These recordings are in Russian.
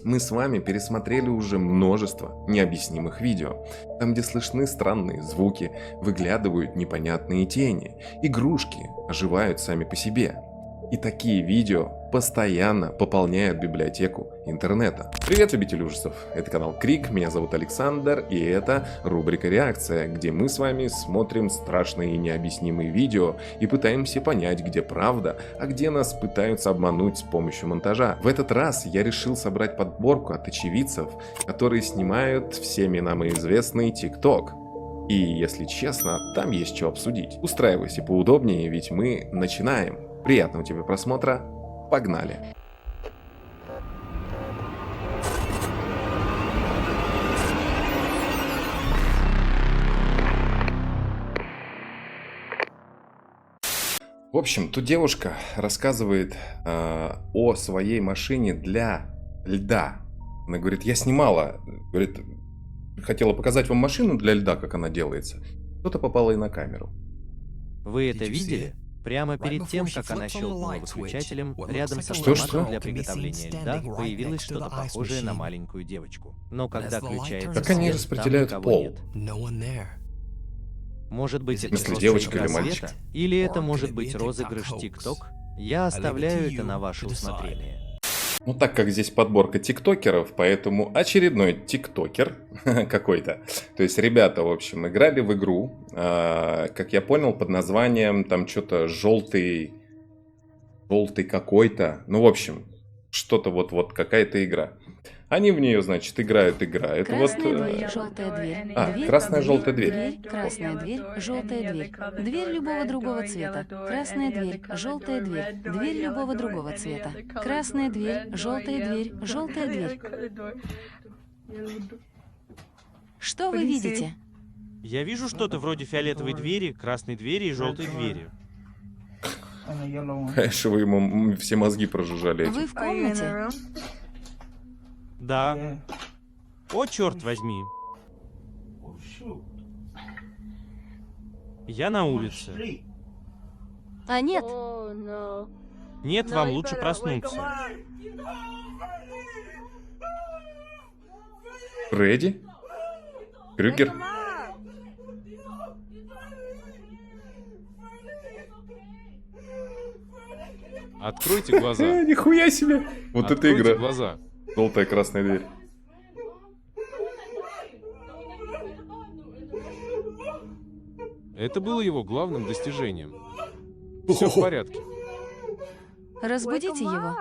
Мы с вами пересмотрели уже множество необъяснимых видео, там где слышны странные звуки, выглядывают непонятные тени, игрушки оживают сами по себе. И такие видео постоянно пополняют библиотеку интернета. Привет, любители ужасов! Это канал Крик, меня зовут Александр, и это рубрика «Реакция», где мы с вами смотрим страшные и необъяснимые видео и пытаемся понять, где правда, а где нас пытаются обмануть с помощью монтажа. В этот раз я решил собрать подборку от очевидцев, которые снимают всеми нам известный ТикТок. И, если честно, там есть что обсудить. Устраивайся поудобнее, ведь мы начинаем. Приятного тебе просмотра. Погнали! В общем, тут девушка рассказывает о своей машине для льда. Она говорит, я снимала, говорит, хотела показать вам машину для льда, как она делается. Что-то попало и на камеру. Вы это видели? Прямо перед тем, как она щелкнула выключателем, рядом со Что? автоматом для приготовления льда появилось что-то похожее на маленькую девочку. Но когда включается Как они свет, распределяют там никого пол? нет. Может быть, это смысле, просто девочка игра или мальчик? света? Или это может быть розыгрыш ТикТок? Я оставляю это на ваше усмотрение. Ну, так как здесь подборка тиктокеров, поэтому очередной тиктокер какой-то. То есть ребята, в общем, играли в игру, как я понял, под названием там что-то желтый какой-то. Ну, в общем, что-то вот какая-то игра. Они в нее, значит, играют. Красная дверь, желтая дверь. Дверь, красная, желтая дверь. Красная дверь, желтая дверь. Дверь любого другого цвета. Красная дверь, желтая дверь. Дверь любого другого цвета. Красная дверь, желтая дверь, желтая дверь. Что вы видите? Я вижу что-то вроде фиолетовой двери, красной двери и желтой двери. Конечно, вы ему все мозги прожужжали. Вы в комнате? Да. О, черт возьми. Я на улице. А нет, Нет, вам лучше проснуться. Фредди? Крюгер? Откройте глаза. Нихуя себе! Вот это Откройте игра. глаза. Желтая, красная дверь. Это было его главным достижением. Все в порядке. разбудите его.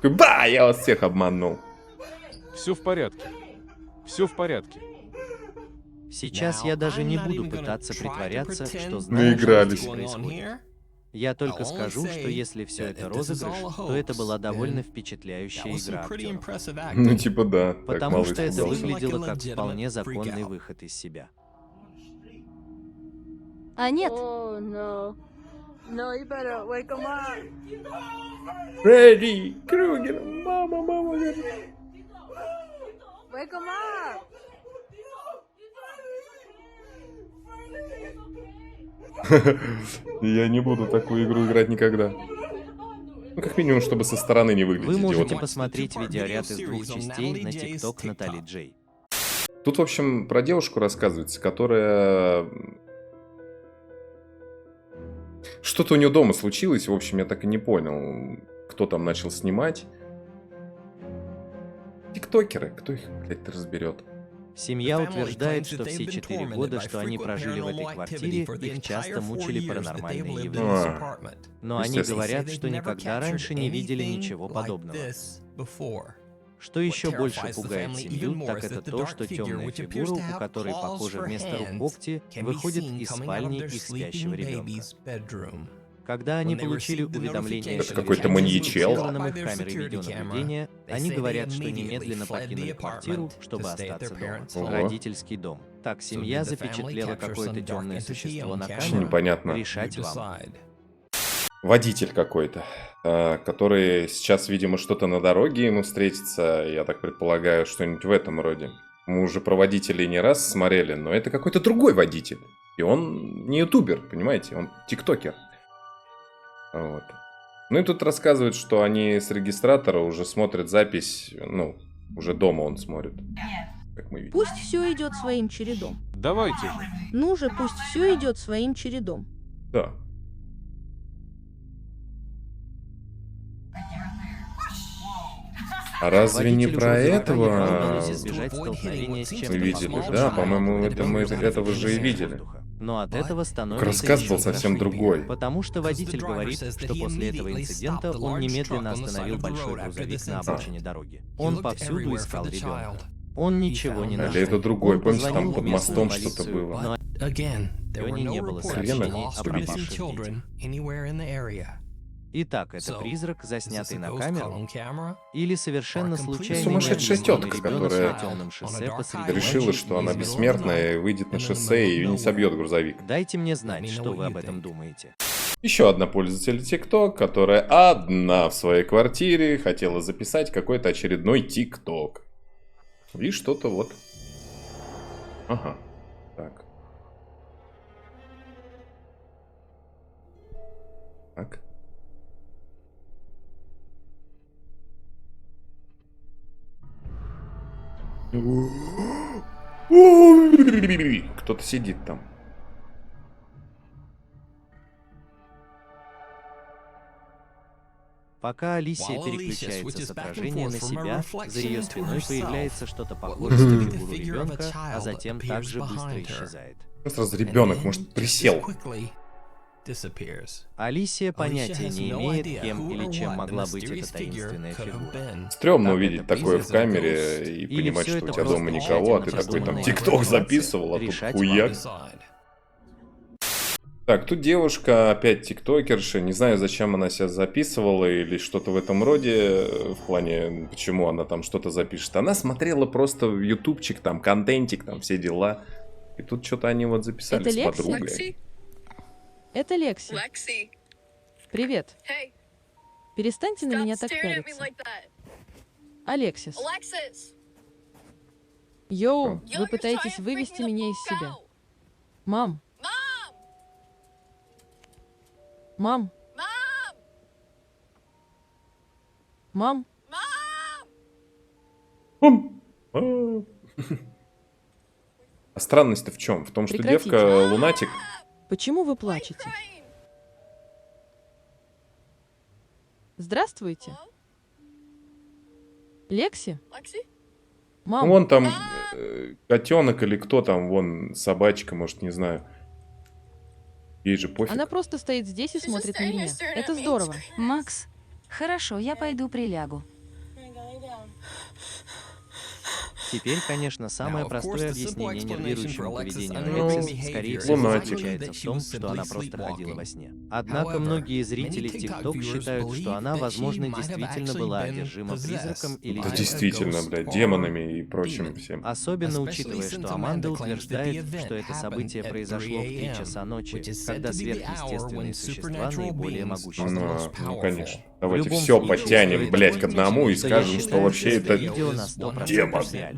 Ба, я вас всех обманул. Все в порядке. Все в порядке. Сейчас я даже не буду пытаться притворяться, что знаю, что Наигрались. здесь происходит. Я только скажу, что если все это розыгрыш, то это была довольно впечатляющая игра актеров. Ну, типа да. Так Потому мало что это испугался. выглядело как вполне законный выход из себя. А нет, Фредди, Крюгер, мама, говорит. Я не буду такую игру играть никогда. Ну, как минимум, чтобы со стороны не выглядеть Вы можете идиотом. посмотреть видеоряд из 2 частей на ТикТок Натали Джей. Тут, в общем, про девушку рассказывается, которая... Что-то у нее дома случилось, в общем, я так и не понял, кто там начал снимать. Тиктокеры, кто их, блядь, разберет? Семья утверждает, что все 4 года, что они прожили в этой квартире, их часто мучили паранормальные явления. Но они естественно. говорят, что никогда раньше не видели ничего подобного. Что еще больше пугает семью, так это то, что темная фигура, у которой, похоже, вместо рук когти, выходит из спальни их спящего ребенка. Когда они получили уведомление Это какой-то маньячел. зафиксированном их камерой видеонаблюдения, они говорят, что немедленно покинули квартиру, чтобы остаться дома. Ого. Родительский дом. Так семья запечатлела какое-то темное существо на Очень камеру. непонятно. Решать вам. Водитель какой-то, который сейчас, видимо, что-то на дороге ему встретится. Я так предполагаю, что-нибудь в этом роде. Мы уже про водителей не раз смотрели, но это какой-то другой водитель. И он не ютубер, понимаете, он тиктокер. Вот. Ну и тут рассказывают, что они с регистратора уже смотрят запись, ну, уже дома он смотрит, как мы видим. Пусть все идет своим чередом. Давайте же. Ну же, пусть все идет своим чередом. Да. А разве не Водитель про грузовика этого едва удалось избежать столкновения с чем-то мы видели? похожим Да, на по-моему, молот это мы для этого же и движения видели. воздуха. Но от этого становится Рассказ еще был совсем страшнее. другой. Потому что водитель говорит, что после этого инцидента он немедленно остановил большой грузовик на обочине дороги. Он повсюду искал ребенка. Он ничего не нашел. Или это другой, Он помнишь, там позвонил под в местную мостом что-то полицию, было? но Районе не было сообщений о пропавших детях. Итак, это призрак, заснятый на камеру, или совершенно случайный Сумасшедшая необъяснимый тетка, ребенок которая на темном шоссе посреди решила, ночи, что она неизвестного бессмертная и выйдет на шоссе, и ее не собьет грузовик. Дайте мне знать, что вы об этом думаете. Еще одна пользователь ТикТок, которая одна в своей квартире хотела записать какой-то очередной ТикТок. И что-то вот. Ага. Так. Так. Кто-то сидит там. Пока Алисия переключается с отражения на себя, за ее спиной появляется что-то похожее на фигуру ребенка, а затем также быстро исчезает. Сразу ребенок, может, присел. Алисия понятия не имеет, кем или чем могла быть эта таинственная фигура. Стрёмно Так увидеть это такое в призрак, камере и или понимать, всё что у это тебя просто дома никого, а ты тщательно такой там продуманная ТикТок импровизация? записывал, а тут Решать хуяк. вам. Так, тут девушка, опять тиктокерша, не знаю, зачем она себя записывала или что-то в этом роде, в плане, почему она там что-то запишет. Она смотрела просто в ютубчик, там, контентик, там, все дела. И тут что-то они вот записали Это с Лекси? подругой. Это Лекси. Привет. Перестаньте на меня так пялиться. Алексис. Йоу, вы пытаетесь вывести меня из себя. Мам. Мам. Мам. А странность-то в чем? В том, что Прекратите. девка лунатик. Почему вы плачете? Здравствуйте. Лекси? Мам, Вон там котенок или кто там, вон собачка, может, не знаю. Ей же пофиг. она просто стоит здесь и смотрит на меня. Это здорово. Макс, хорошо, я пойду прилягу. Теперь, конечно, самое простое объяснение нервирующему поведению Ну, Алексис, скорее всего, лунатик. заключается в том, что она просто ходила во сне. Однако многие зрители TikTok считают, что она, возможно, действительно была одержима призраком или Да демоном. действительно, блядь, демонами и прочим всем. Особенно учитывая, что Аманда утверждает, что это событие произошло в 3 часа ночи, когда сверхъестественные существа наиболее могущественны. Ну, конечно. В Давайте любом все случае, подтянем, стоит блядь, к отметить, одному и что я скажем, что считаю, вообще это это видео на 100% демон. реально.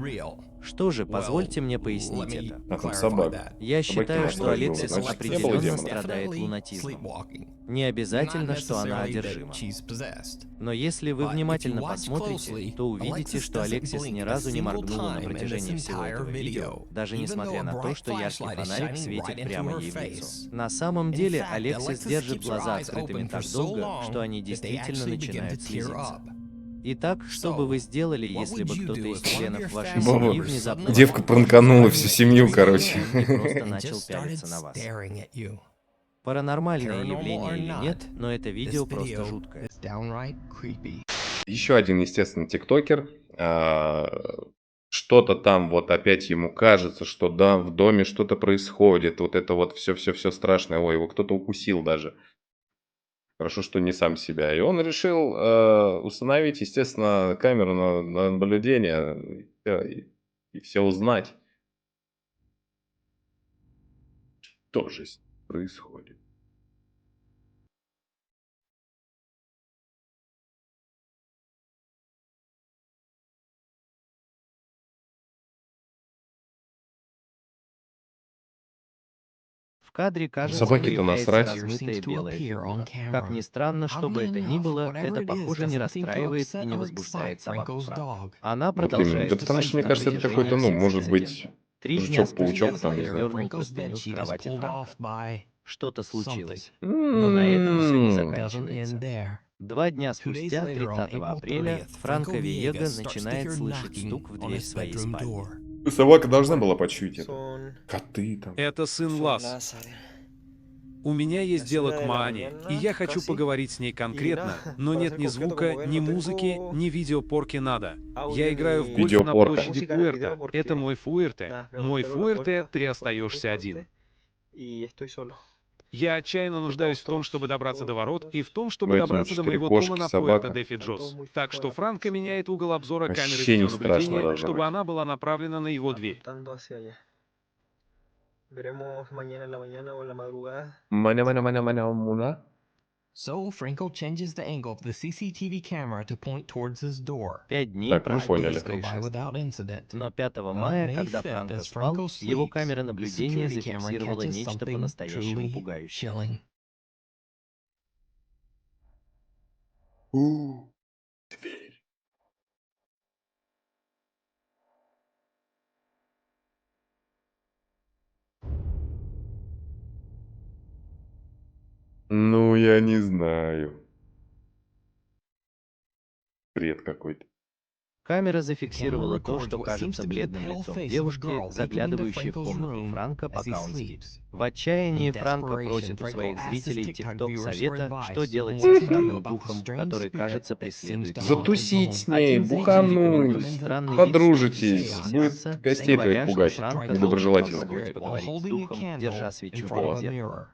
Что же, позвольте мне пояснить это. А там собака. Я Собаки считаю, на что стороне Алексис было, значит, не было определенно демона. страдает лунатизмом. Не обязательно, что она одержима. Но если вы внимательно посмотрите, то увидите, что Алексис ни разу не моргнула на протяжении всего этого видео, даже несмотря на то, что яркий фонарик светит прямо ей в лицо. На самом деле, Алексис держит глаза открытыми так долго, что они действительно начинают слезиться. Итак, что бы вы сделали, если бы кто-то из членов вашей Баба, семьи внезапно... девка пранканула всю семью, короче. И просто начал пялиться на вас. Паранормальное явление или нет, но это видео просто жуткое. Еще один, естественно, тиктокер. Что-то там вот опять ему кажется, что да, в доме что-то происходит. Вот это вот все страшное. Ой, его кто-то укусил даже. Хорошо, что не сам себя. И он решил установить, естественно, камеру на наблюдение и все узнать. Что же происходит? кадре кажется, Собаке-то появляется насрать. размытая белая фигура. Как ни странно, что бы это ни было, это, похоже, не расстраивает и не возбуждает собаку Франка. Она Вот именно. продолжает Да потому что, мне кажется, это какой-то, ну, может быть, 3 дня жучок-паучок спустя там, не знаю. сдернул простыню с кровати Франка. Что-то случилось. Но на этом все не заканчивается. 2 дня спустя, 30 апреля, Франко Виего начинает слышать стук в дверь своей спальни. Собака должна была почуять это. Коты там. Это сын Лас. У меня есть дело к Маане, и я хочу поговорить с ней конкретно, но нет ни звука, ни музыки, ни видеопорки надо. Я играю в гольф на Видеопорка. площади Пуэрто. Это мой Фуэрте. Мой Фуэрте, ты остаешься один. Я отчаянно нуждаюсь в том, чтобы добраться до ворот, и в том, чтобы Поэтому добраться до 4 моего кошки, дома на собака. Пуэрто де Фиджос. Так что Франко меняет угол обзора камеры Вообще не страшно видеонаблюдения, должно чтобы быть. она была направлена на его дверь. Маня-маня-маня-маня-муна. So Franco changes the angle of the CCTV camera to point towards his door. 5 дней Так, мы прошло поняли. без Go by происшествий. without incident. Но 5 On мая, May когда 5th, Франко as спал, Franco его sleeps, камера the наблюдения security camera зафиксировала catches нечто something по-настоящему truly пугающее. chilling. Дверь. Ну, я не знаю. Бред какой-то. Камера зафиксировала то, что кажется бледным лицом девушки, заглядывающей в комнату Франка, пока он спит. В отчаянии Франко просит у своих зрителей ТикТок совета, что делать со странным духом, который, кажется, преследует его. Затусить с ней, Один зритель рекомендует бухануть, странный вид подружитесь, соцсети будет Инстасса, гостей говоря, твоих что пугать Франко должен недоброжелательно. попробовать поговорить с духом, держа свечу перед зеркалом.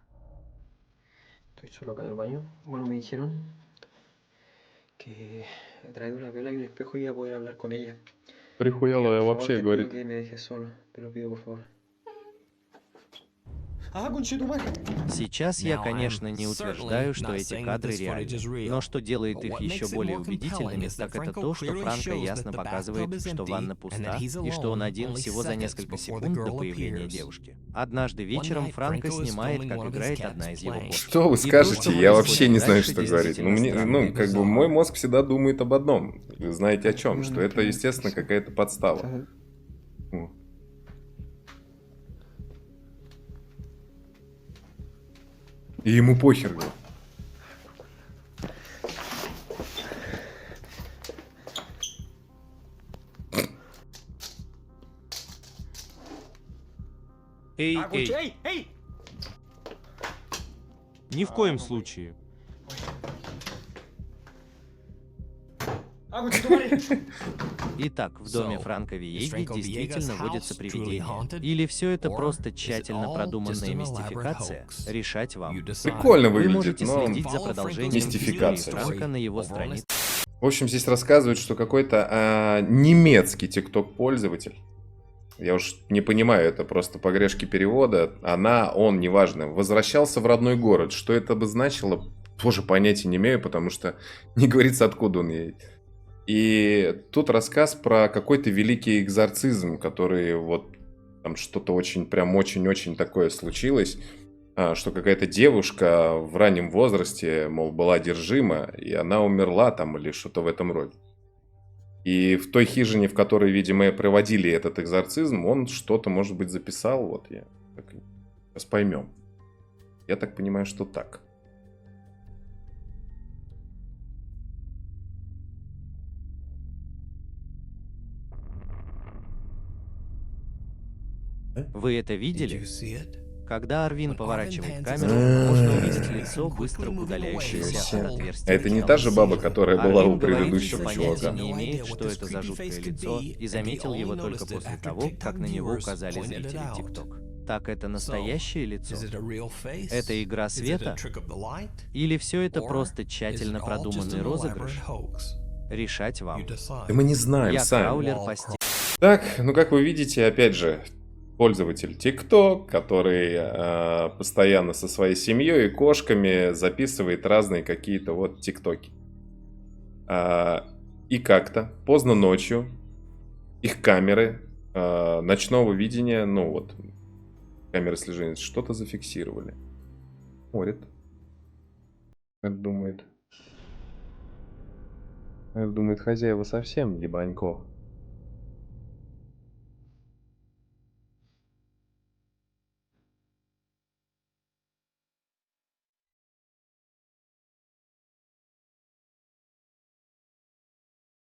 Estoy solo acá en el baño. Bueno, me dijeron que he traído una vela y un espejo y voy a poder hablar con ella. Прихуяло Por favor, вообще te говорит. pido que me dejes solo. Te lo pido, por favor. ¡Ah, conchetumare! Сейчас я, конечно, не утверждаю, что эти кадры реальны, но что делает их еще более убедительными, так это то, что Франко ясно показывает, что ванна пуста, и что он один всего за несколько секунд до появления девушки. Однажды вечером Франко снимает, как играет одна из его кошек. Что вы И то, скажете? что Я происходит вообще не знаю, дальше, что говорить. Ну, действительно мне, странно и ну, как бы bizarre. мой мозг всегда думает об одном. Вы знаете о чем? Что это, естественно, какая-то подстава. О. И ему похер. Эй, эй, ни в коем случае. Итак, в доме Франко Виеги действительно водятся привидения. Или все это просто тщательно продуманная мистификация? Решать вам. Прикольно Вы выглядит, можете но... следить за продолжением мистификация. истории Франка на его странице. В общем, здесь рассказывают, что какой-то немецкий тикток-пользователь, я уж не понимаю, это просто погрешки перевода, она, он, неважно, возвращался в родной город. Что это бы значило, тоже понятия не имею, потому что не говорится, откуда он едет. И тут рассказ про какой-то великий экзорцизм, который вот там что-то очень, прям очень-очень такое случилось, что какая-то девушка в раннем возрасте, мол, была одержима, и она умерла там или что-то в этом роде. И в той хижине, в которой, видимо, проводили этот экзорцизм, он что-то, может быть, записал. Вот я так, сейчас поймем. Я так понимаю, что так. Вы это видели? Когда Арвин поворачивает камеру, А-а-а. можно увидеть лицо, быстро удаляющееся от отверстия. А это не та же баба, которая была Арвин у говорит, предыдущего что понятия чувака? не имеет, что это за жуткое лицо, и заметил его только после того, как на него указали зрители ТикТок. Так это настоящее лицо? Это игра света? Или все это просто тщательно продуманный розыгрыш? Решать вам. Да мы не знаем Я сами. краулер постель. Так, ну как вы видите, опять же, пользователь TikTok, который постоянно со своей семьей и кошками записывает разные какие-то вот тиктоки. И как-то поздно ночью их камеры ночного видения, ну вот, камеры слежения что-то зафиксировали. Смотрит. Как думает. Как думает, хозяева совсем ебанько.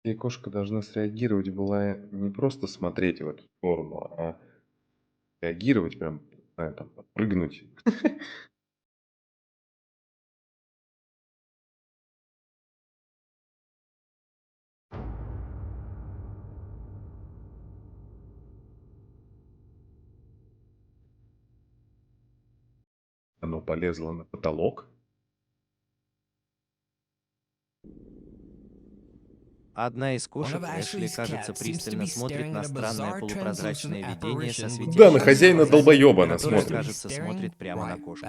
И кошка должна среагировать была не просто смотреть в эту сторону, а реагировать прям, не знаю, там, подпрыгнуть. Оно полезло на потолок. Одна из кошек, Эшли, кажется, пристально смотрит на странное полупрозрачное видение со Да, на светящимися хозяина глазами, долбоеба она которое, смотрит. кажется, смотрит прямо на кошку.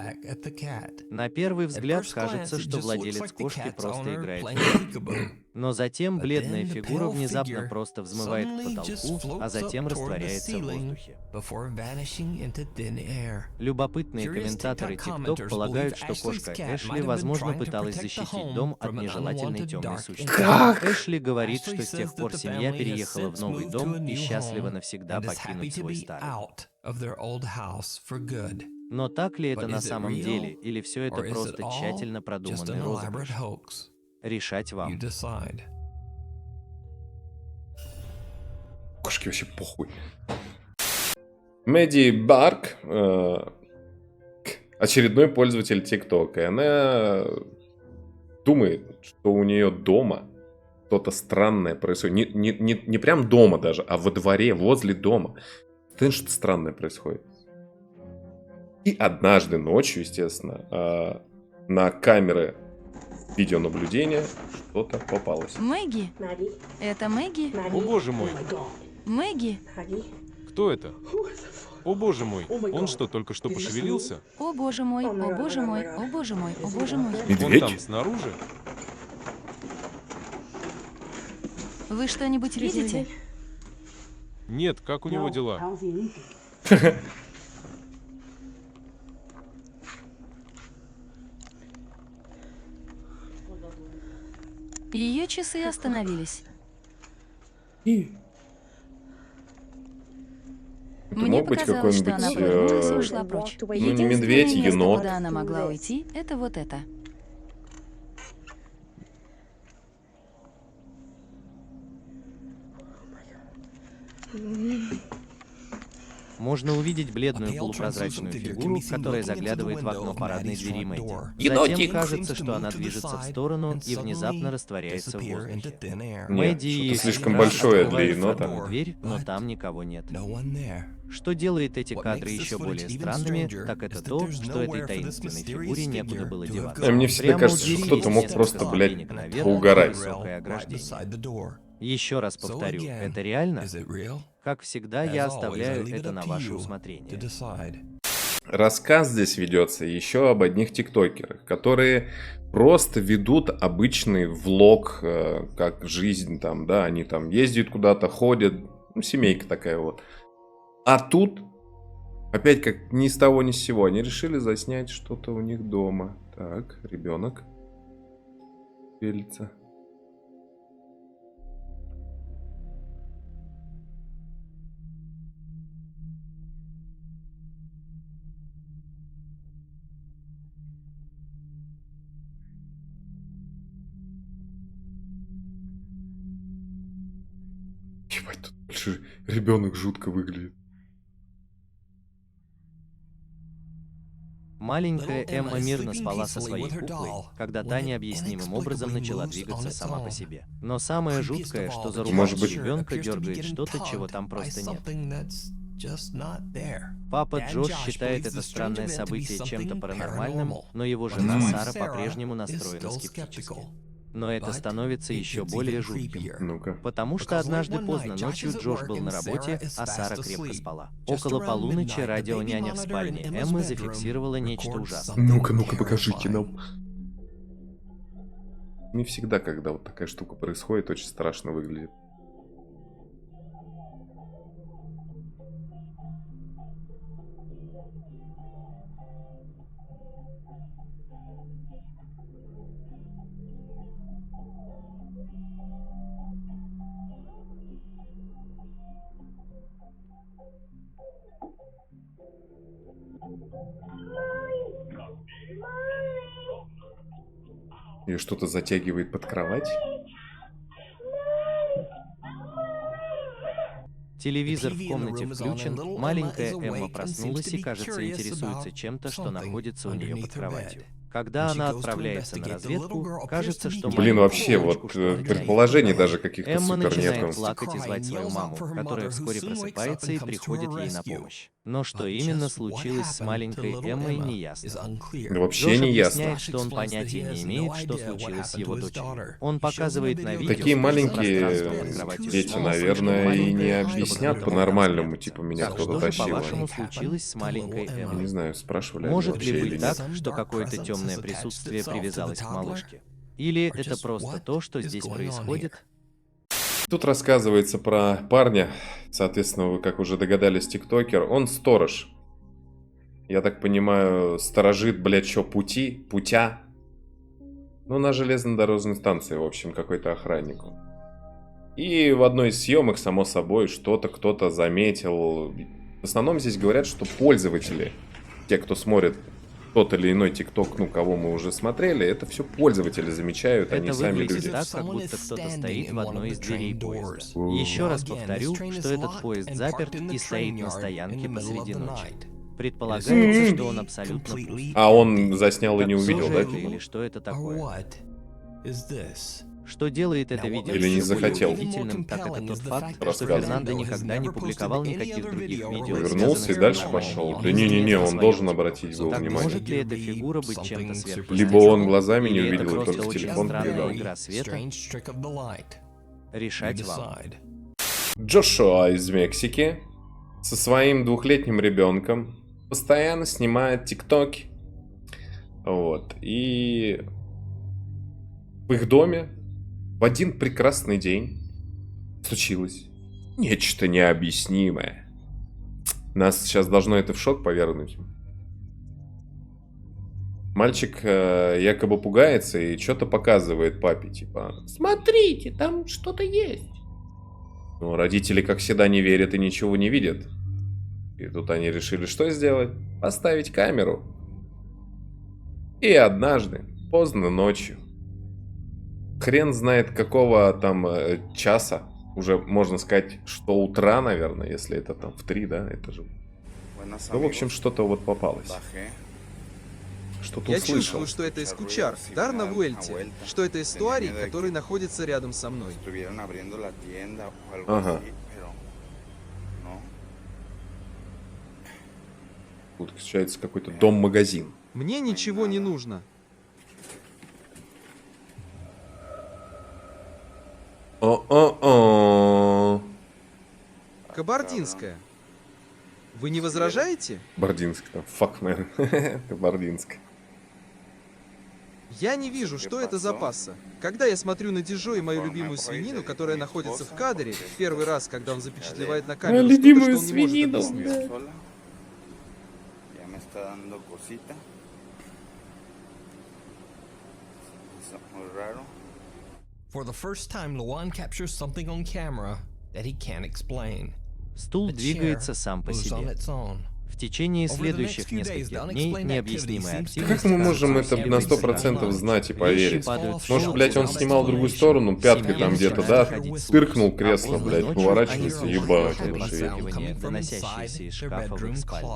На первый взгляд кажется, что владелец кошки просто играет в игру. Но затем бледная фигура внезапно просто взмывает к потолку, а затем растворяется в воздухе. Любопытные комментаторы TikTok полагают, что кошка Эшли, возможно, пыталась защитить дом от нежелательной темной сущности. Эшли говорит, что с тех пор семья переехала в новый дом и счастлива навсегда покинуть свой старый. Но так ли это на самом деле, или все это просто тщательно продуманный розыгрыш? Решать вам. Кошке вообще похуй. Мэдди Барк, очередной пользователь ТикТока, и она думает, что у нее дома что-то странное происходит. Не прям дома даже, а во дворе, возле дома. Что-то странное происходит. И однажды ночью, естественно, на камеры видеонаблюдения что-то попалось. Мэгги? Это Мэгги? О боже мой, Мэгги? кто это? О боже мой, он что, только что пошевелился? О боже мой, о боже мой, о боже мой, о боже мой. Он Медведь? там снаружи? Вы что-нибудь видите? Нет, как у него дела? Ее часы остановились. Это Мне мог быть показалось, что она повернулась и какой-нибудь... ушла прочь. не Единственное медведь, место, енот. куда она могла уйти, это вот это. Можно увидеть бледную полупрозрачную фигуру, которая заглядывает в окно парадной двери Мэдди. Енотик! Затем кажется, что она движется в сторону и внезапно растворяется в воздухе. Нет, Мэдди и что-то слишком сестра большое для открывают енота. входную дверь, но там никого нет. Что делает эти кадры еще более странными, так это то, что этой таинственной фигуре некуда было деваться. Мне всегда Прямо у кажется, что двери кто-то мог есть просто, несколько блядь, ступенек наверх, поугарать. высокое ограждение. Еще раз повторю, это реально? Как всегда, я оставляю это на ваше усмотрение. Рассказ здесь ведется еще об одних тиктокерах, которые просто ведут обычный влог, как жизнь там, да, они там ездят куда-то, ходят, ну, семейка такая вот. А тут, опять как ни с того ни с сего, они решили заснять что-то у них дома. Так, ребенок пелится. Ебать, тут больше ребенок жутко выглядит. Маленькая Эмма мирно спала со своей куклой, когда та необъяснимым образом начала двигаться сама по себе. Но самое жуткое, что за Может рубашку быть, ребенка дергает что-то, чего там просто нет. Папа Джош считает это странное событие чем-то паранормальным, но его жена Сара по-прежнему настроена скептически. Но это становится еще более жутким. Ну-ка. Потому что однажды поздно ночью Джош был на работе, а Сара крепко спала. Около полуночи радионяня в спальне Эммы зафиксировала нечто ужасное. Ну-ка, ну-ка, покажите нам. Не всегда, когда вот такая штука происходит, очень страшно выглядит. Ее что-то затягивает под кровать? Телевизор в комнате включен, маленькая Эмма проснулась и, кажется, интересуется чем-то, что находится у нее под кроватью. Когда она отправляется на разведку, кажется, что Блин, маленькую вообще, девочку вот что-то тянет. предположений даже каких-то Эмма супер начинает нету. плакать и звать свою маму, которая вскоре просыпается и приходит ей на помощь. Но что именно случилось с маленькой Эммой, не ясно. Да вообще Джош не ясно. объясняет, что он понятия не имеет, что случилось с его дочерью. Он показывает на видео Такие маленькие пространство под кроватью дети, слишком наверное, и не маленькое, чтобы объяснят кто-то по-нормальному, мог типа меня Так кто-то что же, тащил. по-вашему, случилось с маленькой Я не Эммой? знаю, спрашивали они Может вообще ли или быть нет. так, что какое-то темное присутствие привязалось к малышке? Или это просто то, что здесь происходит? Тут рассказывается про парня, соответственно, вы как уже догадались, тиктокер, он сторож. Я так понимаю, сторожит, блядь, что путя. Ну, на железнодорожной станции, в общем, какой-то охранник. И в одной из съемок, само собой, что-то кто-то заметил. В основном здесь говорят, что пользователи, те, кто смотрит тот или иной ТикТок, ну, кого мы уже смотрели, это все пользователи замечают, они Это сами выглядит люди. так, как будто кто-то стоит в одной из дверей поезда. Еще раз повторю, что этот поезд заперт и стоит на стоянке посреди ночи. Предполагается, что он абсолютно пуст. А он заснял и не Что увидел, же да? это или что это такое? Что делает это видео Или не еще более захотел. убедительным, так это тот факт, что Рассказывай. Фернандо никогда не публиковал никаких других видео. Вернулся и связанных дальше с пошел. ним. Да не-не-не, он Своем должен типа. обратить его Так внимание. может ли эта фигура быть чем-то сверхъестественным? Либо он глазами не Или это увидел, и просто только очень телефон странная передал. игра света? Решать вам. Джошуа из Мексики со своим двухлетним ребенком постоянно снимает тиктоки. Вот. И в их доме в один прекрасный день случилось нечто необъяснимое. Нас сейчас должно это в шок повернуть. Мальчик якобы пугается и что-то показывает папе, типа, смотрите, там что-то есть. Но родители, как всегда, не верят и ничего не видят. И тут они решили, что сделать? Поставить камеру. И однажды, поздно ночью, хрен знает какого там часа, уже можно сказать, что утра, наверное, если это там в 3, да, это же. Ну, в общем, что-то вот попалось. Что-то Я услышал. чувствую, что это Эскучар, дар на Вуэльте, что это эстуарий, который находится рядом со мной. Ага. Тут встречается какой-то дом-магазин. Мне ничего не нужно. О-о-о. Кабардинская. Вы не возражаете? Бардинск там. Fuck, man. Кабардинск. Я не вижу, что это за пасса. Когда я смотрю на Дижо и мою любимую свинину, которая находится в кадре, первый раз, когда он запечатлевает на камеру что-то, любимую что он не может свинину, объяснить. For the first time, Luan captures something on camera that he can't explain. Стул The chair двигается сам по moves on себе. its own. В течение Over the следующих next few days, нескольких the дней unexplained необъяснимая activity seems to активность Как мы можем это на 100% знать и поверить? Может, блядь, он снимал в другую сторону, пяткой там где-то, да? Стыркнул кресло, блядь, поворачивается, ебать, он шевелит. доносящиеся из шкафа в их спальне.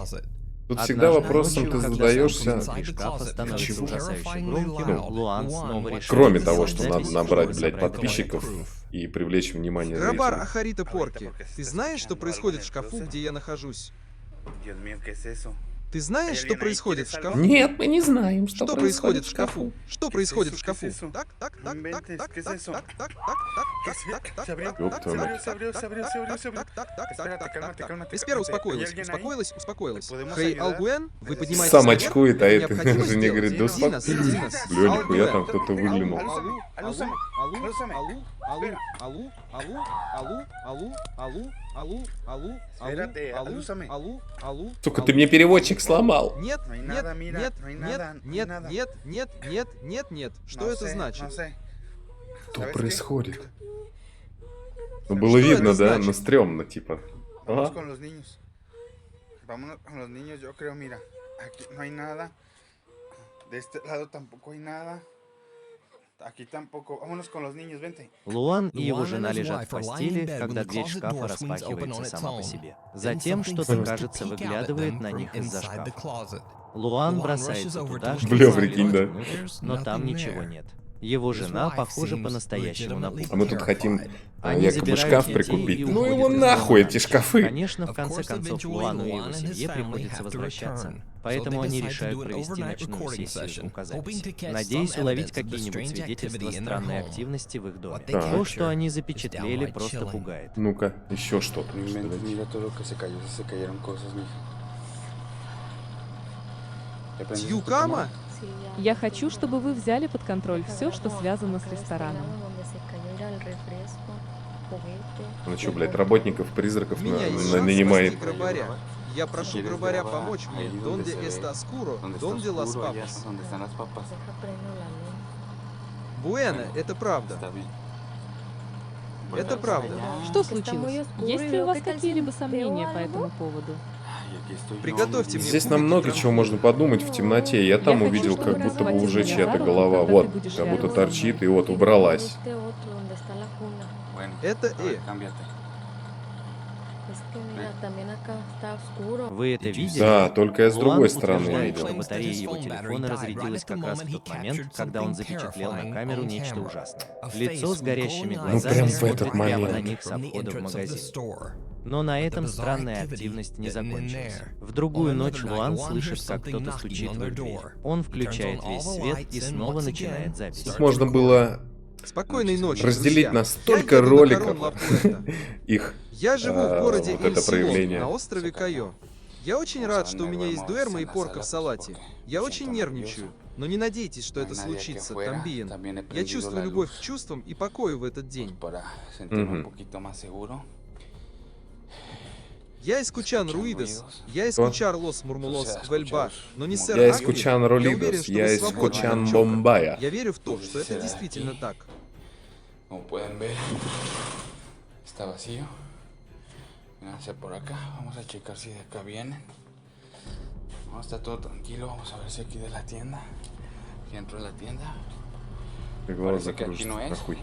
Тут всегда Однажды вопросом ночью, ты когда задаешься, звук внутри шкафа становится чего? ужасающе громким, Луан снова решает Кроме записать того, что надо запись, набрать, чтобы блядь, собрать подписчиков и привлечь внимание Рабар зрителей. Ахарита Порки, ты знаешь, что происходит в шкафу, где я нахожусь? Ты знаешь, что происходит в шкафу? Нет, мы не знаем, Что происходит в шкафу? Что происходит в шкафу? Так, так, так, так, так, так, так, так, так, так, так, так, Ёб твою мать. Эспера успокоилась, успокоилась, успокоилась. Хей, Алгуэн, вы поднимаетесь Сам наверх? очкует, а Это это необходимо жене сделать. говорит, да Динас, успокойся. Динас. Бля, нихуя Алгуэн. там кто-то выглянул. Алу, алу, алу, алу, алу, алу, алу, алу, алу, алу, алу, алу, алу, алу. Сука, ты мне переводчик сломал. Нет, нет, нет, нет, нет, нет, нет, нет, нет, нет. Что это значит? Что происходит? Ну, было видно, это да? значит? Но стрёмно, типа. Ага. Луан и его жена лежат в постели, когда дверь шкафа распахивается сама по себе. Затем что-то, кажется, выглядывает на них из-за шкафа. Луан бросается туда, чтобы Бля, заглянуть прикинь, да. внутрь, но там ничего нет. Его жена, похоже, по-настоящему А напугана. мы тут хотим Они якобы забирают шкаф детей прикупить. и Ну уходят его из нахуй, дома. эти шкафы. Конечно, в конце концов, Луану и его семье приходится возвращаться. Поэтому они решают провести ночную сессию звукозаписи, надеясь уловить какие-нибудь свидетельства странной активности в их доме. Так. То, что они запечатлели, просто пугает. Ну-ка, еще что-то. Тьюкама? Я хочу, чтобы вы взяли под контроль все, что связано с рестораном. Ну что, блядь, работников-призраков Меня есть нанимает. шанс спасти гробаря. Я прошу гробаря помочь мне. Донде эста скуро, донде лас папас. Буэна, это правда. Это правда. Что случилось? Есть ли у вас какие-либо сомнения по этому поводу? Приготовьте мне Здесь кубики нам много для чего можно подумать в темноте. Я там хочу, увидел, чтобы как вы будто бы схватили уже меня за чья-то руку, голова. когда Вот, ты будешь как будто рядом. торчит, и вот убралась. Это Вы это видели? Да, только я с Луан другой стороны утверждает, видел. что батарея его телефона разрядилась как раз в тот момент, когда он запечатлел на камеру нечто ужасное. Лицо с горящими глазами прям в смотрит этот прямо момент. на них с обхода в магазин. Но на этом странная активность не закончилась. В другую ночь Луан слышит, как кто-то стучит в их дверь. Он включает весь свет и снова начинает запись. Тут можно было Спокойной ночи, разделить друзья. на столько Я еду на роликов Корон-Ла-Пуэрто. их. Я живу в городе вот это Эль-Симон, проявление. на острове Кайо. Я очень рад, что у меня есть дуэрма и порка в салате. Я очень нервничаю, но не надейтесь, что это случится, Тамбиен. Я чувствую любовь к чувствам и покою в этот день. Я escuchan ruidos, я escuchar los murmulos del bar, но не сэр Я Агни. эскучан Я уверен, Ролидос, что я вы свободны, эскучан Чока. Бомбая. Я верю в то, что это действительно так. Como pueden ver, está vacío. Vénganse por acá, vamos a checar si de acá vienen. No, está todo tranquilo, vamos a ver si aquí de la tienda. Aquí dentro de la tienda. Глаза Parece que aquí кружатся, no es. нахуй.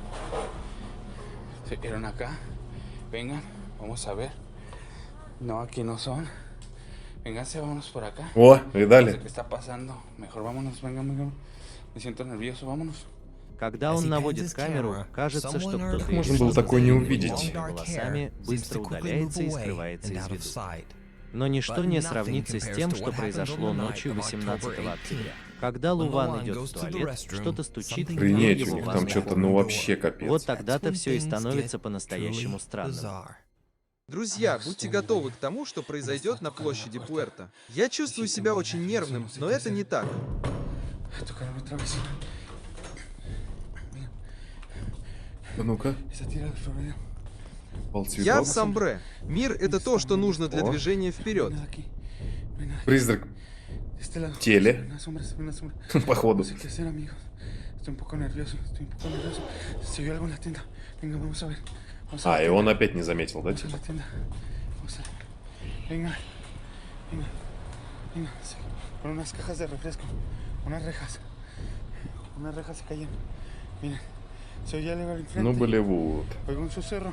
Se vieron acá. Vengan, vamos a ver. No, aquí no son. Vénganse, vámonos por acá. О, No sé видали? qué está pasando. Mejor vámonos, vengan, vengan. Me siento nervioso, vámonos. Когда он наводит камеру, кажется, что кто-то можно из было них такое не с увидеть? длинными волосами быстро удаляется и скрывается из виду. Но ничто не сравнится с тем, что произошло ночью 18 октября. Когда Луван идет в туалет, что-то стучит в дверь Принять его у них там ванной что-то, комнаты. ну вообще капец. Вот тогда-то все и становится по-настоящему странным. Друзья, будьте готовы к тому, что произойдет на площади Пуэрто. Я чувствую себя очень нервным, но это не так. Tocarme otra vez. Ну-ка, Esa tira de Florida. пол Я цветов. в Самбре. Мир — это то, что нужно для О. движения вперед. Ven aquí. Ven aquí. Призрак De este lado. в теле, Una sombra, una sombra. походу. No sé qué hacer, amigos. Estoy un poco nervioso, estoy un poco nervioso. Se vio algo en la tienda. Venga, vamos a ver. Vamos a А, la и tienda. он опять не заметил, да, Vamos a типа? la tienda. Vamos a... Venga. Venga. Venga. Sí. Con unas cajas de refresco. Unas rejas. Unas rejas se cayeron. Miren. Se oye algo al enfrente. Ну, Болливуд. Oigo un susurro.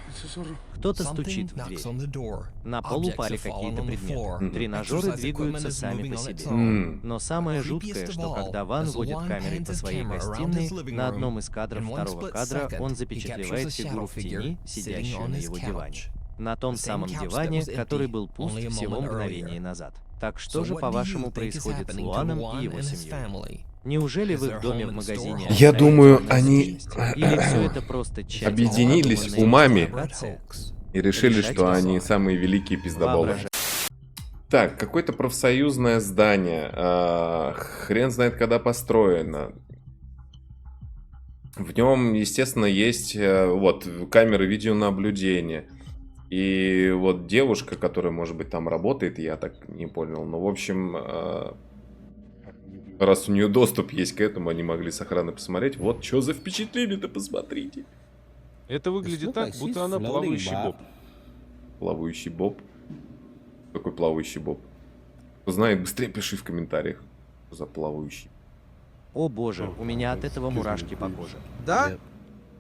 Un susurro. Кто-то стучит в дверь. На пол упали какие-то предметы. Тренажеры двигаются сами по себе. Но самое жуткое, что когда Ван водит камерой по своей гостиной, на одном из кадров второго кадра он запечатлевает фигуру в тени, сидящую на его диване. На том самом диване, который был пуст всего мгновение назад. Так что же, по-вашему, происходит с Луаном и его семьей? Неужели в их доме в магазине... Я думаю, темная они сущность? Или все это просто тщательно объединились продуманная умами провокация? и решили, Решать что они вопрос. самые великие пиздоболы. Воображать. Так, какое-то профсоюзное здание. Хрен знает, когда построено. В нем, естественно, есть вот камеры видеонаблюдения. И вот девушка, которая, может быть, там работает, я так не понял. Но, в общем, раз у нее доступ есть к этому, они могли с охраны посмотреть. Вот что за впечатление-то, посмотрите. Это выглядит так, будто она плавающий боб. Плавающий боб. Какой плавающий боб? Кто знает, быстрее пиши в комментариях. Что за плавающий. О боже, у меня от этого мурашки по коже. Да?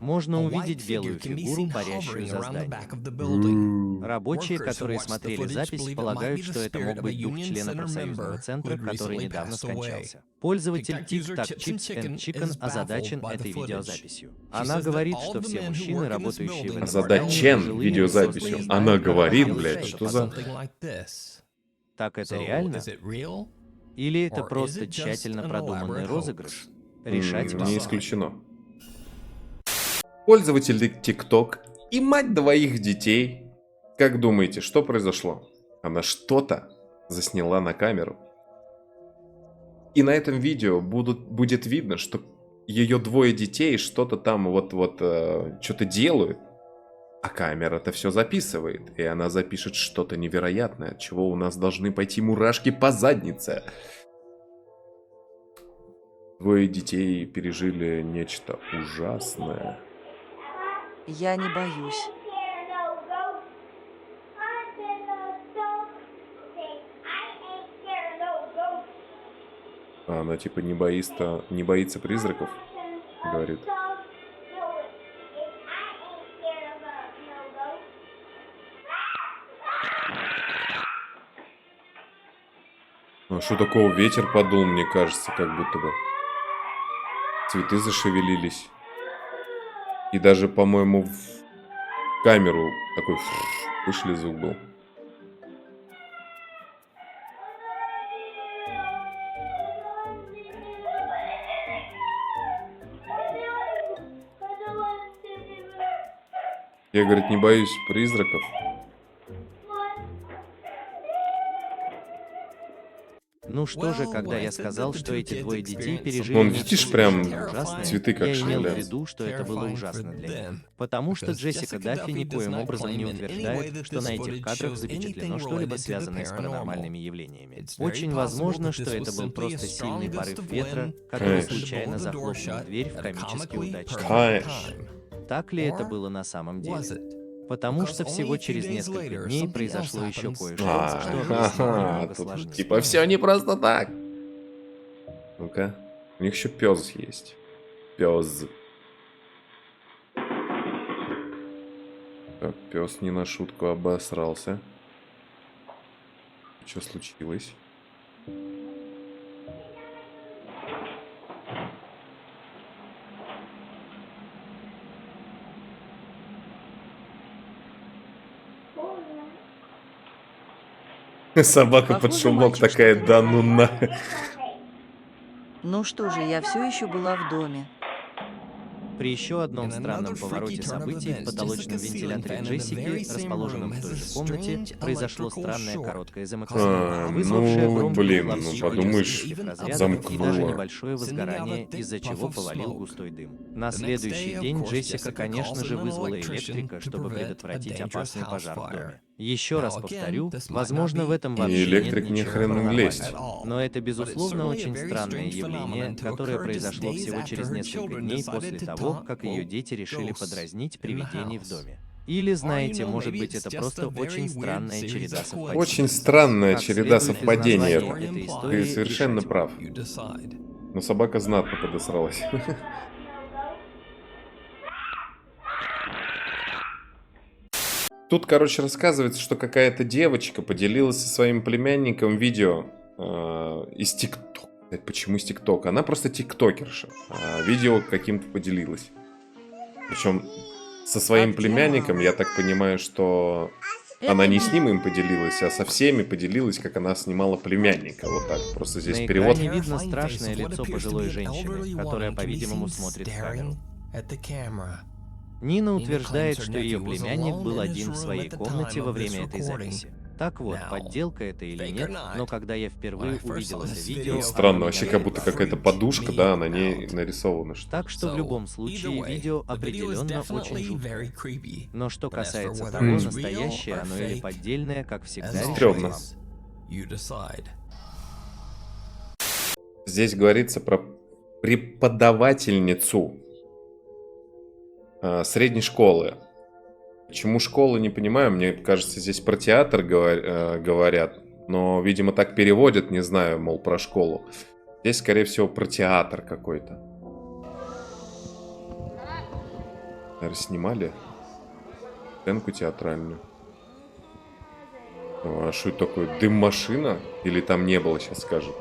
Можно увидеть белую фигуру, парящую за зданием. Рабочие, которые смотрели запись, полагают, что это мог быть дух члена профсоюзного центра, который недавно скончался. Пользователь TikTok Chips and Chicken озадачен этой видеозаписью. Она говорит, что все мужчины, работающие в этом Озадачен видеозаписью. Она говорит, блядь, что за... Так это реально? Или это просто тщательно продуманный розыгрыш? Решать вам. Не исключено. Пользователь TikTok и мать двоих детей. Как думаете, что произошло? Она что-то засняла на камеру. И на этом видео будет видно, что ее двое детей что-то там что-то делают. А камера-то все записывает. И она запишет что-то невероятное, от чего у нас должны пойти мурашки по заднице. Двое детей пережили нечто ужасное. Я не боюсь. А она типа не боится призраков, говорит. А что такого? Ветер подул, мне кажется, как будто бы. Цветы зашевелились. И даже, по-моему, в камеру такой вышли звук был. Я, говорит, не боюсь призраков. Ну что же, когда я сказал, что эти двое детей пережили... Вон, видишь, прям ужасное, цветы как я имел в шевелятся. виду, что это было ужасно для них. Потому что Джессика Даффи никоим образом не утверждает, что на этих кадрах запечатлено что-либо связанное с паранормальными явлениями. Очень возможно, что это был просто сильный порыв ветра, который случайно захлопнул дверь в комически удачный момент. Так ли это было на самом деле? Потому что всего через несколько дней произошло еще кое-что, что объяснить немного сложнее. Типа все не просто так. Ну-ка. У них еще пес есть. Пес. Так, пес не на шутку обосрался. Что случилось? Собака под шумок такая, да ну на. Ну что же, я все еще была в доме. При еще одном странном повороте событий в потолочном вентиляторе Джессики, расположенном в той же комнате, произошло странное короткое замыкание, вызвавшее громкий хлопок, подумаешь, разрядов и даже замкнуло. небольшое возгорание, из-за чего повалил густой дым. На следующий день Джессика, конечно же, вызвала электрика, чтобы предотвратить опасный пожар в доме. Еще раз повторю, возможно, в этом вообще электрик нет не ничего хрен им лезть. паранормального. Но это, безусловно, очень странное явление, которое произошло всего через несколько дней после того, как ее дети решили подразнить привидений в доме. Или, знаете, может быть, это просто очень странная череда совпадений. Очень странная Как череда следует из совпадений. названия этой истории, Ты совершенно решать прав. Но собака знатно подосралась. Тут, короче, рассказывается, что какая-то девочка поделилась со своим племянником видео из ТикТока. Почему из ТикТока? Она просто тиктокерша. Видео каким-то поделилась. Причем со своим племянником, я так понимаю, что она не с ним им поделилась, а со всеми поделилась, как она снимала племянника. Вот так. Просто здесь На перевод. экране видно страшное лицо пожилой женщины, которая, по-видимому, смотрит в камеру. Нина утверждает, что ее племянник был один в своей комнате во время этой записи. Так вот, подделка это или нет, но когда я впервые увидел это видео... Странно, вообще как будто какая-то подушка, да, на ней нарисовано что-то. Так что в любом случае видео определенно очень жуткое. Но что касается того, настоящее оно или поддельное, как всегда, Стрёмно. Здесь говорится про преподавательницу средней школы. Почему школы, не понимаю. Мне кажется, здесь про театр говорят. Но, видимо, так переводят, не знаю, мол, про школу. Здесь, скорее всего, про театр какой-то. Наверное, снимали сценку театральную. А что это такое? Дым-машина? Или там не было, сейчас скажут.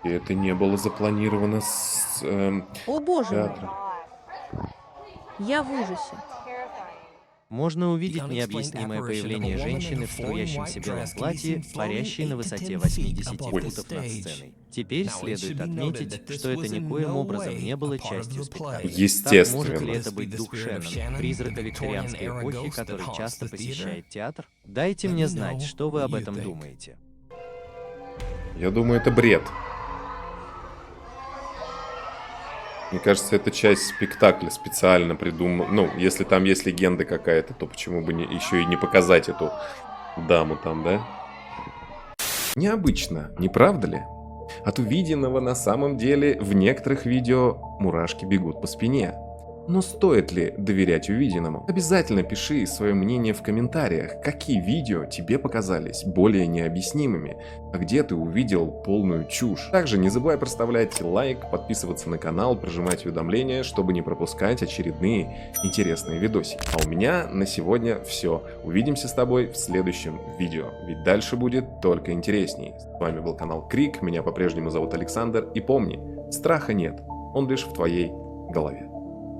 И это не было запланировано с О боже мой, театра. я в ужасе. Можно увидеть необъяснимое появление женщины в струящемся белом платье, парящей на высоте 80 футов над сценой. Теперь следует отметить, что это никоим образом не было частью спектакля. Естественно. Так может ли это быть дух Шеннон, призрака викторианской эпохи, который часто посещает театр? Дайте мне знать, что вы об этом думаете. Я думаю, это бред. Мне кажется, это часть спектакля специально придумана. Ну, если там есть легенда какая-то, то почему бы еще и не показать эту даму там, да? Необычно, не правда ли? От увиденного на самом деле в некоторых видео мурашки бегут по спине. Но стоит ли доверять увиденному? Обязательно пиши свое мнение в комментариях, какие видео тебе показались более необъяснимыми, а где ты увидел полную чушь. Также не забывай проставлять лайк, подписываться на канал, прожимать уведомления, чтобы не пропускать очередные интересные видосики. А у меня на сегодня все. Увидимся с тобой в следующем видео, ведь дальше будет только интересней. С вами был канал Крик, меня по-прежнему зовут Александр, и помни, страха нет, он лишь в твоей голове.